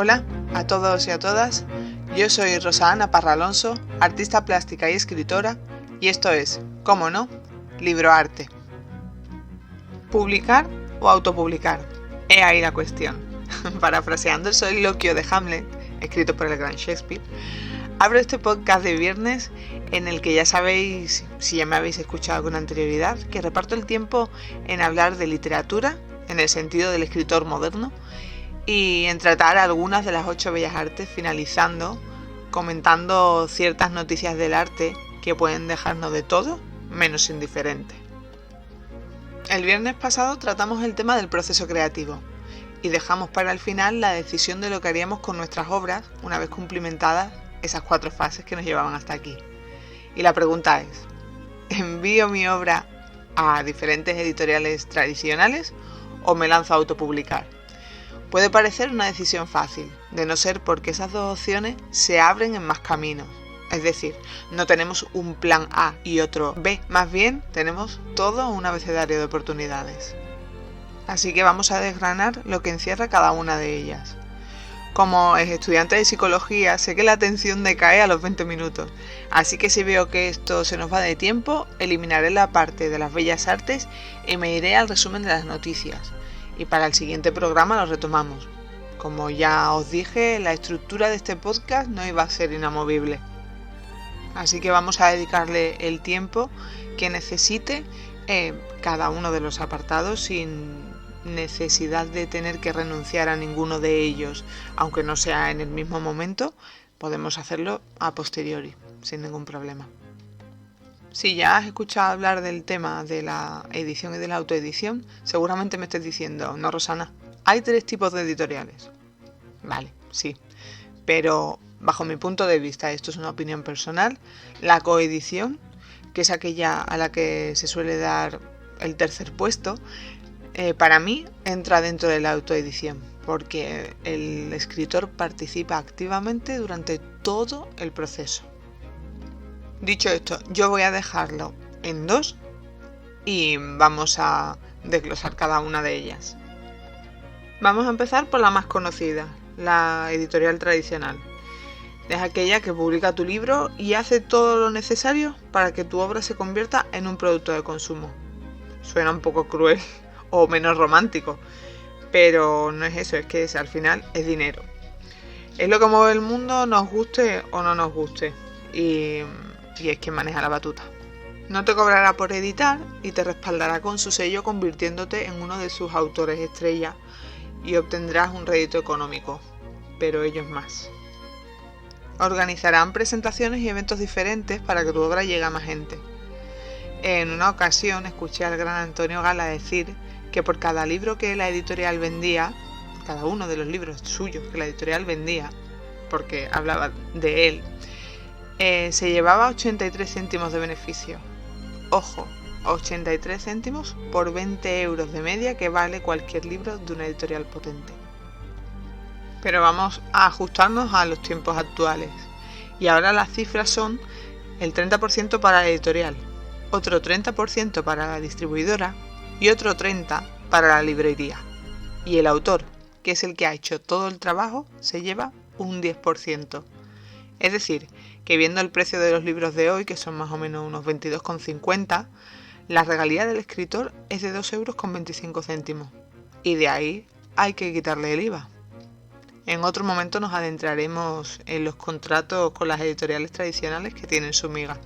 Hola a todos y a todas, yo soy Rosa Ana Parra Alonso, artista plástica y escritora, y esto es, cómo no, Libroarte. ¿Publicar o autopublicar? He ahí la cuestión. Parafraseando el soliloquio de Hamlet, escrito por el gran Shakespeare, abro este podcast de viernes en el que ya sabéis, si ya me habéis escuchado con anterioridad, que reparto el tiempo en hablar de literatura, en el sentido del escritor moderno, y en tratar algunas de las 8 bellas artes, finalizando comentando ciertas noticias del arte que pueden dejarnos de todo menos indiferentes. El viernes pasado tratamos el tema del proceso creativo y dejamos para el final la decisión de lo que haríamos con nuestras obras una vez cumplimentadas esas 4 fases que nos llevaban hasta aquí. Y la pregunta es, ¿envío mi obra a diferentes editoriales tradicionales o me lanzo a autopublicar? Puede parecer una decisión fácil, de no ser porque esas dos opciones se abren en más caminos. Es decir, no tenemos un plan A y otro B, más bien tenemos todo un abecedario de oportunidades. Así que vamos a desgranar lo que encierra cada una de ellas. Como estudiante de psicología, sé que la atención decae a los 20 minutos, así que si veo que esto se nos va de tiempo, eliminaré la parte de las bellas artes y me iré al resumen de las noticias. Y para el siguiente programa lo retomamos. Como ya os dije, la estructura de este podcast no iba a ser inamovible. Así que vamos a dedicarle el tiempo que necesite cada uno de los apartados sin necesidad de tener que renunciar a ninguno de ellos, aunque no sea en el mismo momento, podemos hacerlo a posteriori, sin ningún problema. Si ya has escuchado hablar del tema de la edición y de la autoedición, seguramente me estés diciendo, no Rosana, hay 3 tipos de editoriales. Vale, sí, pero bajo mi punto de vista, esto es una opinión personal, la coedición, que es aquella a la que se suele dar el tercer puesto, para mí entra dentro de la autoedición, porque el escritor participa activamente durante todo el proceso. Dicho esto, yo voy a dejarlo en 2 y vamos a desglosar cada una de ellas. Vamos a empezar por la más conocida, la editorial tradicional. Es aquella que publica tu libro y hace todo lo necesario para que tu obra se convierta en un producto de consumo. Suena un poco cruel o menos romántico, pero no es eso, es que al final es dinero. Es lo que mueve el mundo, nos guste o no nos guste, y es quien maneja la batuta. No te cobrará por editar y te respaldará con su sello convirtiéndote en uno de sus autores estrella y obtendrás un rédito económico, pero ellos más. Organizarán presentaciones y eventos diferentes para que tu obra llegue a más gente. En una ocasión escuché al gran Antonio Gala decir que por cada libro que la editorial vendía, cada uno de los libros suyos que la editorial vendía, porque hablaba de él, se llevaba 83 céntimos de beneficio. Ojo, 83 céntimos por 20 euros de media que vale cualquier libro de una editorial potente. Pero vamos a ajustarnos a los tiempos actuales. Y ahora las cifras son el 30% para la editorial, otro 30% para la distribuidora y otro 30% para la librería. Y el autor, que es el que ha hecho todo el trabajo, se lleva un 10%. Es decir, que viendo el precio de los libros de hoy, que son más o menos unos 22,50, la regalía del escritor es de 2,25 euros. Y de ahí hay que quitarle el IVA. En otro momento nos adentraremos en los contratos con las editoriales tradicionales que tienen su miga.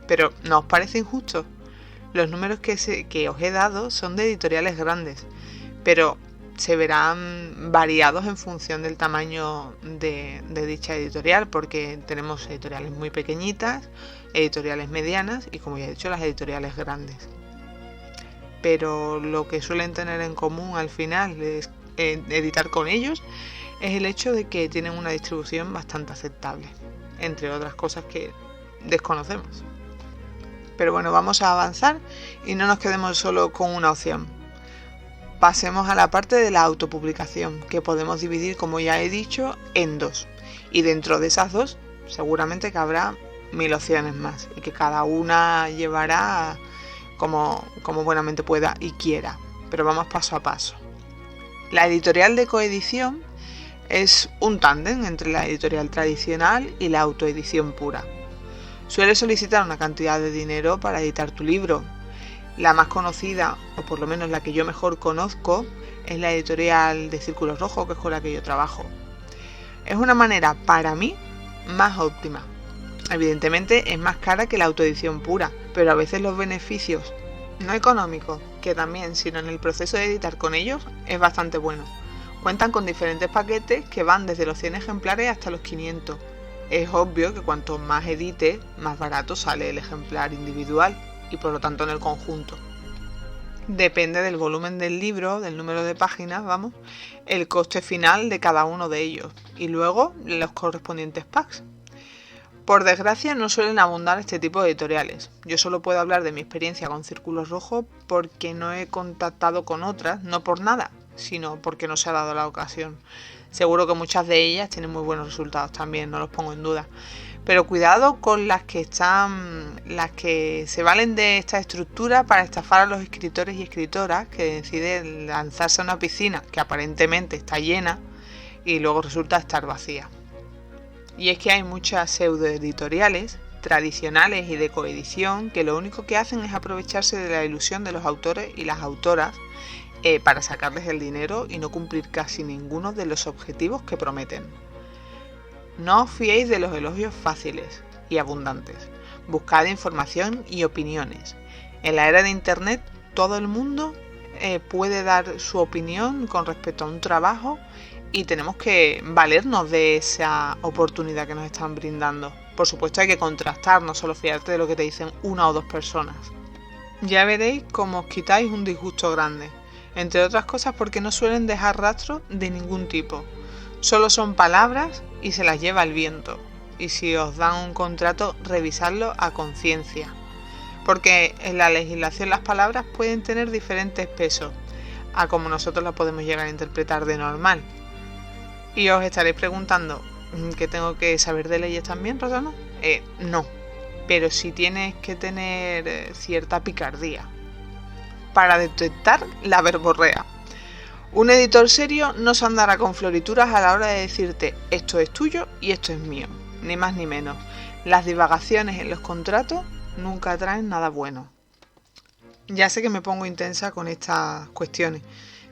Pero ¿no os parece injusto? Los números que os he dado son de editoriales grandes, pero se verán variados en función del tamaño de dicha editorial, porque tenemos editoriales muy pequeñitas, editoriales medianas y, como ya he dicho, las editoriales grandes. Pero lo que suelen tener en común al final es editar con ellos es el hecho de que tienen una distribución bastante aceptable, entre otras cosas que desconocemos. Pero bueno, vamos a avanzar y no nos quedemos solo con una opción. Pasemos a la parte de la autopublicación, que podemos dividir, como ya he dicho, en 2. Y dentro de esas 2, seguramente que habrá 1000 opciones más, y que cada una llevará como buenamente pueda y quiera. Pero vamos paso a paso. La editorial de coedición Es un tándem entre la editorial tradicional y la autoedición pura. Suele solicitar una cantidad de dinero para editar tu libro. La más conocida, o por lo menos la que yo mejor conozco, es la editorial de Círculo Rojo, que es con la que yo trabajo. Es una manera, para mí, más óptima. Evidentemente es más cara que la autoedición pura, pero a veces los beneficios, no económicos, que también, sino en el proceso de editar con ellos, es bastante bueno. Cuentan con diferentes paquetes que van desde los 100 ejemplares hasta los 500. Es obvio que cuanto más edites, más barato sale el ejemplar individual y por lo tanto en el conjunto. Depende del volumen del libro, del número de páginas, el coste final de cada uno de ellos y luego los correspondientes packs. Por desgracia no suelen abundar este tipo de editoriales. Yo solo puedo hablar de mi experiencia con Círculo Rojo porque no he contactado con otras, no por nada, sino porque no se ha dado la ocasión. Seguro que muchas de ellas tienen muy buenos resultados también, no los pongo en duda. Pero cuidado con las que se valen de esta estructura para estafar a los escritores y escritoras que deciden lanzarse a una piscina que aparentemente está llena y luego resulta estar vacía. Y es que hay muchas pseudoeditoriales tradicionales y de coedición que lo único que hacen es aprovecharse de la ilusión de los autores y las autoras para sacarles el dinero y no cumplir casi ninguno de los objetivos que prometen. No os fiéis de los elogios fáciles y abundantes. Buscad información y opiniones. En la era de Internet, todo el mundo puede dar su opinión con respecto a un trabajo y tenemos que valernos de esa oportunidad que nos están brindando. Por supuesto hay que contrastar, no solo fiarte de lo que te dicen una o dos personas. Ya veréis cómo os quitáis un disgusto grande, entre otras cosas porque no suelen dejar rastro de ningún tipo. Solo son palabras y se las lleva el viento. Y si os dan un contrato, revisadlo a conciencia. Porque en la legislación las palabras pueden tener diferentes pesos, a como nosotros las podemos llegar a interpretar de normal. Y os estaréis preguntando, ¿que tengo que saber de leyes también, Rosana? No, pero sí tienes que tener cierta picardía para detectar la verborrea. Un editor serio no se andará con florituras a la hora de decirte esto es tuyo y esto es mío, ni más ni menos. Las divagaciones en los contratos nunca traen nada bueno. Ya sé que me pongo intensa con estas cuestiones,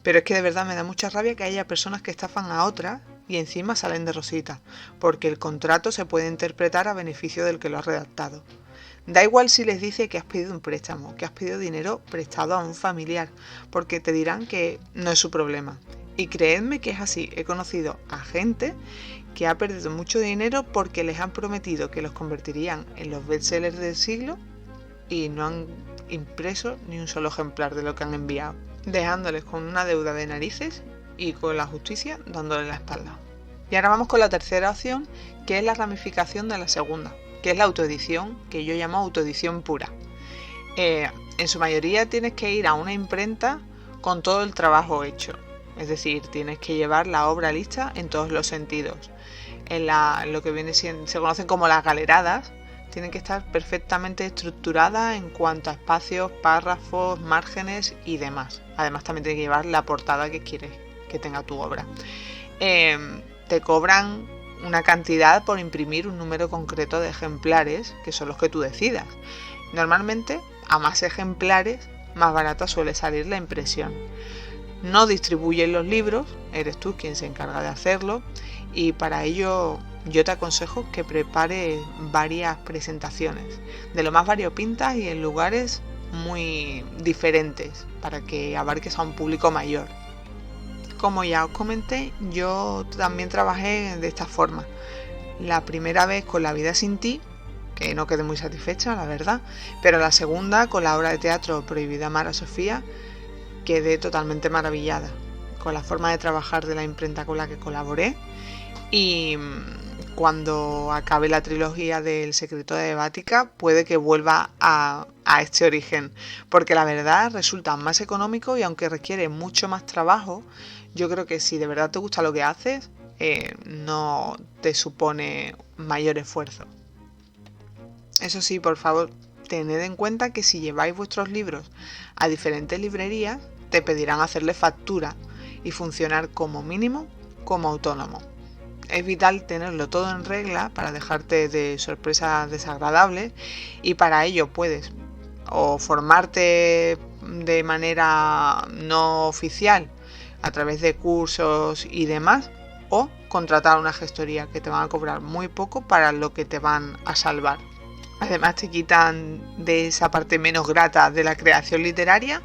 pero es que de verdad me da mucha rabia que haya personas que estafan a otras y encima salen de rosita, porque el contrato se puede interpretar a beneficio del que lo ha redactado. Da igual si les dice que has pedido un préstamo, que has pedido dinero prestado a un familiar, porque te dirán que no es su problema. Y creedme que es así, he conocido a gente que ha perdido mucho dinero porque les han prometido que los convertirían en los bestsellers del siglo y no han impreso ni un solo ejemplar de lo que han enviado, dejándoles con una deuda de narices y con la justicia dándole la espalda. Y ahora vamos con la tercera opción, que es la ramificación de la segunda, que es la autoedición, que yo llamo autoedición pura. En su mayoría tienes que ir a una imprenta con todo el trabajo hecho, es decir, tienes que llevar la obra lista en todos los sentidos. En lo que viene siendo, se conocen como las galeradas, tienen que estar perfectamente estructuradas en cuanto a espacios, párrafos, márgenes y demás. Además también tienes que llevar la portada que quieres que tenga tu obra. Te cobran una cantidad por imprimir un número concreto de ejemplares, que son los que tú decidas. Normalmente, a más ejemplares, más barata suele salir la impresión. No distribuyen los libros, eres tú quien se encarga de hacerlo, y para ello yo te aconsejo que prepares varias presentaciones, de lo más variopintas y en lugares muy diferentes, para que abarques a un público mayor. Como ya os comenté, yo también trabajé de esta forma. La primera vez con La vida sin ti, que no quedé muy satisfecha, la verdad, pero la segunda, con la obra de teatro Prohibida amar a Sofía, quedé totalmente maravillada con la forma de trabajar de la imprenta con la que colaboré. Y cuando acabe la trilogía del Secreto de Bática, puede que vuelva a este origen, porque la verdad resulta más económico y aunque requiere mucho más trabajo, yo creo que si de verdad te gusta lo que haces, no te supone mayor esfuerzo. Eso sí, por favor, tened en cuenta que si lleváis vuestros libros a diferentes librerías, te pedirán hacerle factura y funcionar como mínimo como autónomo. Es vital tenerlo todo en regla para dejarte de sorpresas desagradables, y para ello puedes o formarte de manera no oficial a través de cursos y demás, o contratar una gestoría que te van a cobrar muy poco para lo que te van a salvar. Además te quitan de esa parte menos grata de la creación literaria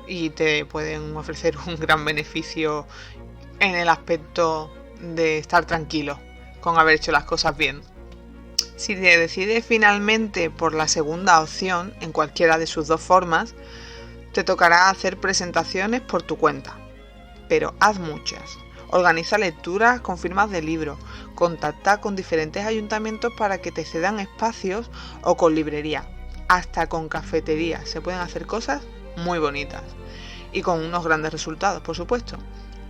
y te pueden ofrecer un gran beneficio en el aspecto de estar tranquilo con haber hecho las cosas bien. Si te decides finalmente por la segunda opción, en cualquiera de sus dos formas, te tocará hacer presentaciones por tu cuenta, pero haz muchas. Organiza lecturas con firmas de libros, contacta con diferentes ayuntamientos para que te cedan espacios, o con librerías, hasta con cafeterías. Se pueden hacer cosas muy bonitas y con unos grandes resultados, por supuesto.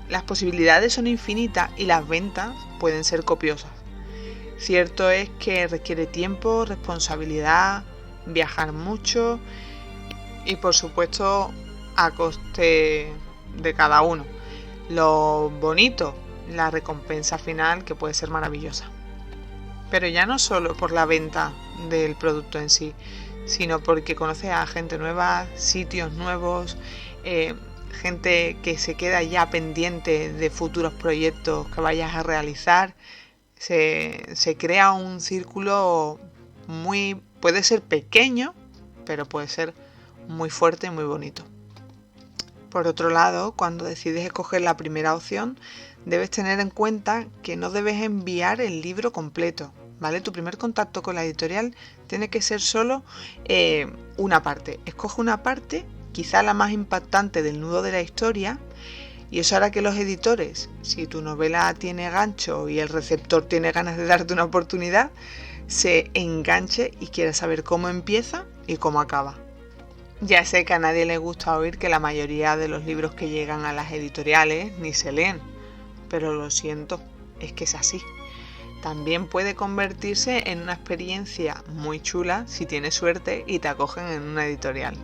Las posibilidades son infinitas y las ventas pueden ser copiosas. Cierto es que requiere tiempo, responsabilidad, viajar mucho y, por supuesto, a coste de cada uno. Lo bonito, la recompensa final, que puede ser maravillosa. Pero ya no solo por la venta del producto en sí, sino porque conoces a gente nueva, sitios nuevos, gente que se queda ya pendiente de futuros proyectos que vayas a realizar. Se crea un círculo puede ser pequeño, pero puede ser muy fuerte y muy bonito. Por otro lado, cuando decides escoger la primera opción, debes tener en cuenta que no debes enviar el libro completo, ¿vale? Tu primer contacto con la editorial tiene que ser solo una parte. Escoge una parte, quizá la más impactante del nudo de la historia, y eso hará que los editores, si tu novela tiene gancho y el receptor tiene ganas de darte una oportunidad, se enganche y quiera saber cómo empieza y cómo acaba. Ya sé que a nadie le gusta oír que la mayoría de los libros que llegan a las editoriales ni se leen, pero lo siento, es que es así. También puede convertirse en una experiencia muy chula si tienes suerte y te acogen en una editorial.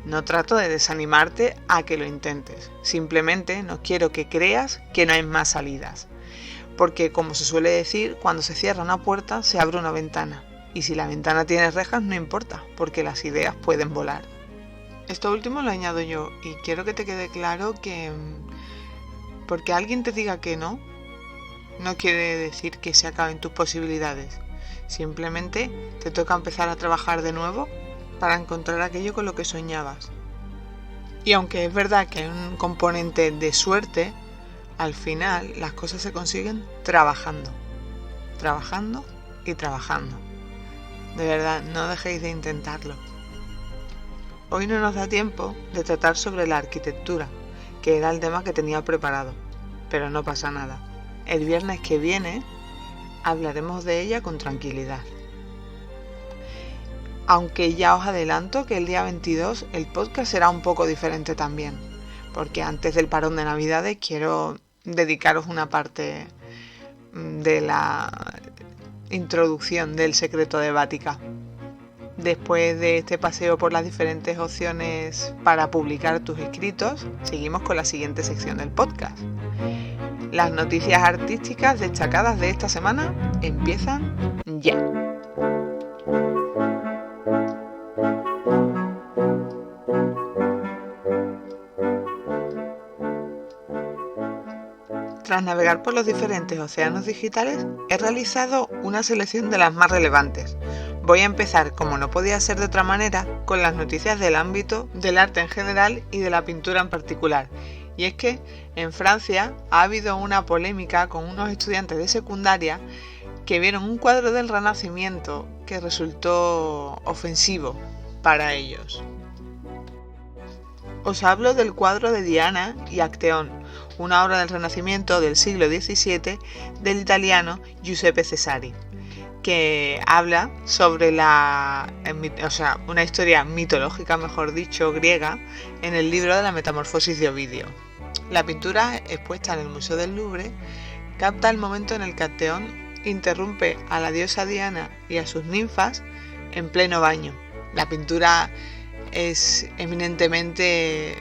No trato de desanimarte a que lo intentes, simplemente no quiero que creas que no hay más salidas. Porque, como se suele decir, cuando se cierra una puerta se abre una ventana, y si la ventana tiene rejas no importa, porque las ideas pueden volar. Esto último lo añado yo, y quiero que te quede claro que porque alguien te diga que no quiere decir que se acaben tus posibilidades. Simplemente te toca empezar a trabajar de nuevo para encontrar aquello con lo que soñabas. Y aunque es verdad que hay un componente de suerte, al final las cosas se consiguen trabajando y trabajando. De verdad, no dejéis de intentarlo. Hoy no nos da tiempo de tratar sobre la arquitectura, que era el tema que tenía preparado, pero no pasa nada. El viernes que viene hablaremos de ella con tranquilidad. Aunque ya os adelanto que el día 22 el podcast será un poco diferente también, porque antes del parón de Navidades quiero dedicaros una parte de la introducción del secreto de Vática. Después de este paseo por las diferentes opciones para publicar tus escritos, seguimos con la siguiente sección del podcast. Las noticias artísticas destacadas de esta semana empiezan ya. Tras navegar por los diferentes océanos digitales, he realizado una selección de las más relevantes. Voy a empezar, como no podía ser de otra manera, con las noticias del ámbito del arte en general y de la pintura en particular. Y es que en Francia ha habido una polémica con unos estudiantes de secundaria que vieron un cuadro del Renacimiento que resultó ofensivo para ellos. Os hablo del cuadro de Diana y Acteón, una obra del Renacimiento del siglo XVII del italiano Giuseppe Cesari, que habla sobre una historia mitológica, mejor dicho, griega, en el libro de la Metamorfosis de Ovidio. La pintura, expuesta en el Museo del Louvre, capta el momento en el que Acteón interrumpe a la diosa Diana y a sus ninfas en pleno baño. La pintura es eminentemente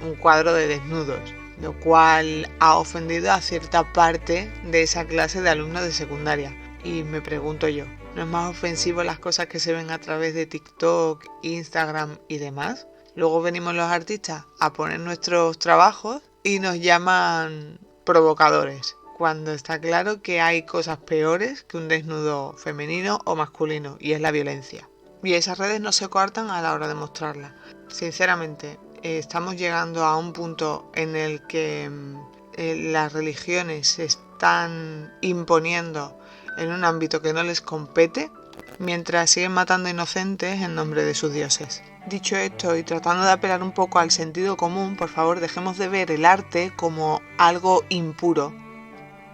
un cuadro de desnudos, lo cual ha ofendido a cierta parte de esa clase de alumnos de secundaria. Y me pregunto yo, ¿no es más ofensivo las cosas que se ven a través de TikTok, Instagram y demás? Luego venimos los artistas a poner nuestros trabajos y nos llaman provocadores, cuando está claro que hay cosas peores que un desnudo femenino o masculino, y es la violencia. Y esas redes no se coartan a la hora de mostrarla. Sinceramente, estamos llegando a un punto en el que las religiones se están imponiendo en un ámbito que no les compete, mientras siguen matando inocentes en nombre de sus dioses. Dicho esto, y tratando de apelar un poco al sentido común, por favor dejemos de ver el arte como algo impuro,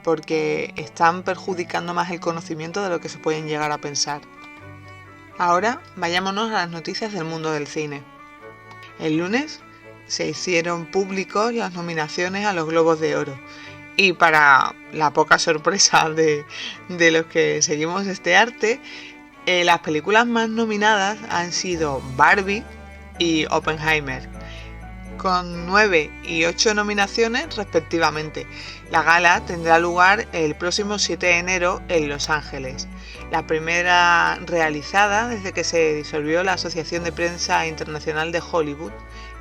porque están perjudicando más el conocimiento de lo que se pueden llegar a pensar. Ahora vayámonos a las noticias del mundo del cine. El lunes se hicieron públicos las nominaciones a los Globos de Oro. Y para la poca sorpresa de los que seguimos este arte, las películas más nominadas han sido Barbie y Oppenheimer, con 9 y 8 nominaciones respectivamente. La gala tendrá lugar el próximo 7 de enero en Los Ángeles, la primera realizada desde que se disolvió la Asociación de Prensa Internacional de Hollywood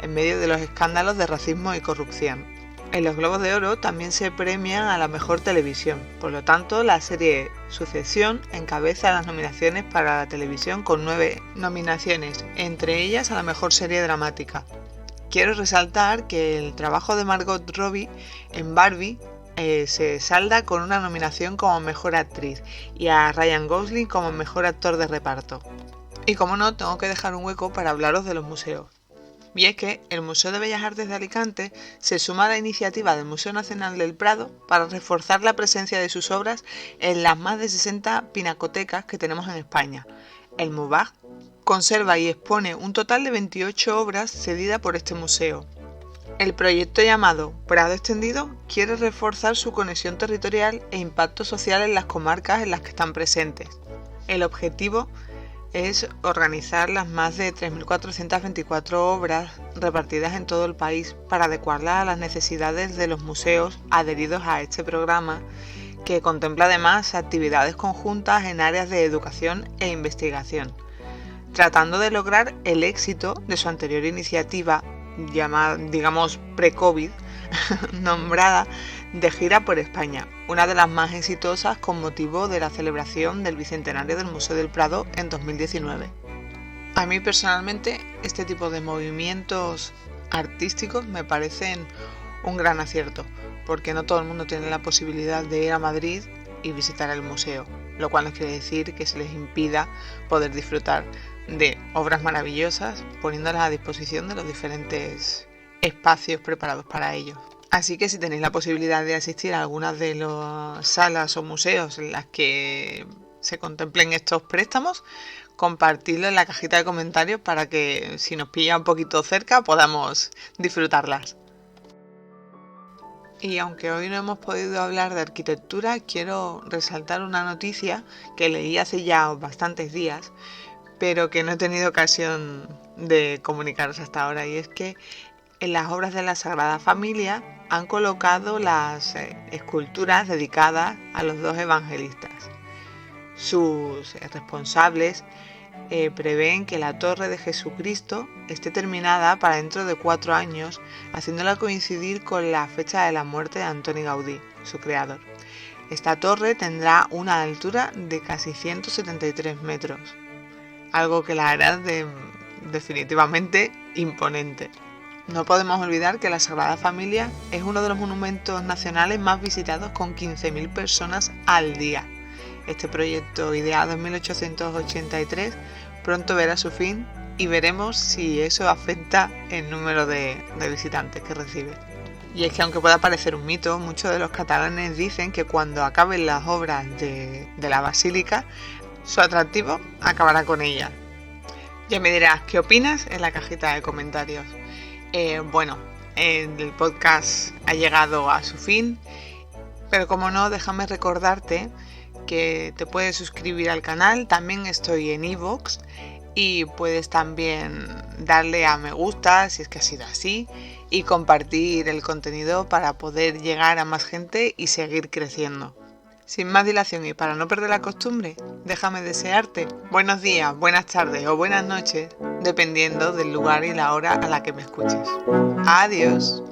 en medio de los escándalos de racismo y corrupción. En los Globos de Oro también se premian a la mejor televisión, por lo tanto la serie Sucesión encabeza las nominaciones para la televisión con 9 nominaciones, entre ellas a la mejor serie dramática. Quiero resaltar que el trabajo de Margot Robbie en Barbie se salda con una nominación como mejor actriz y a Ryan Gosling como mejor actor de reparto. Y como no, tengo que dejar un hueco para hablaros de los museos. Y es que el Museo de Bellas Artes de Alicante se suma a la iniciativa del Museo Nacional del Prado para reforzar la presencia de sus obras en las más de 60 pinacotecas que tenemos en España. El MUBAG conserva y expone un total de 28 obras cedidas por este museo. El proyecto llamado Prado Extendido quiere reforzar su conexión territorial e impacto social en las comarcas en las que están presentes. El objetivo es organizar las más de 3.424 obras repartidas en todo el país para adecuarlas a las necesidades de los museos adheridos a este programa, que contempla además actividades conjuntas en áreas de educación e investigación, tratando de lograr el éxito de su anterior iniciativa, llamada, digamos, pre-COVID, nombrada de gira por España, una de las más exitosas con motivo de la celebración del bicentenario del Museo del Prado en 2019. A mí personalmente este tipo de movimientos artísticos me parecen un gran acierto, porque no todo el mundo tiene la posibilidad de ir a Madrid y visitar el museo, lo cual no quiere decir que se les impida poder disfrutar de obras maravillosas poniéndolas a disposición de los diferentes espacios preparados para ello. Así que si tenéis la posibilidad de asistir a algunas de las salas o museos en las que se contemplen estos préstamos, compartidlo en la cajita de comentarios para que si nos pilla un poquito cerca podamos disfrutarlas. Y aunque hoy no hemos podido hablar de arquitectura, quiero resaltar una noticia que leí hace ya bastantes días, pero que no he tenido ocasión de comunicaros hasta ahora, y es que en las obras de la Sagrada Familia han colocado las esculturas dedicadas a los dos evangelistas. Sus responsables prevén que la Torre de Jesucristo esté terminada para dentro de 4 años, haciéndola coincidir con la fecha de la muerte de Antoni Gaudí, su creador. Esta torre tendrá una altura de casi 173 metros, algo que la hará definitivamente imponente. No podemos olvidar que la Sagrada Familia es uno de los monumentos nacionales más visitados con 15.000 personas al día. Este proyecto, ideado en 1883, pronto verá su fin y veremos si eso afecta el número de visitantes que recibe. Y es que aunque pueda parecer un mito, muchos de los catalanes dicen que cuando acaben las obras de la basílica, su atractivo acabará con ella. Ya me dirás qué opinas en la cajita de comentarios. El podcast ha llegado a su fin, pero como no, déjame recordarte que te puedes suscribir al canal. También estoy en iVoox y puedes también darle a me gusta si es que ha sido así y compartir el contenido para poder llegar a más gente y seguir creciendo. Sin más dilación y para no perder la costumbre, déjame desearte buenos días, buenas tardes o buenas noches, dependiendo del lugar y la hora a la que me escuches. Adiós.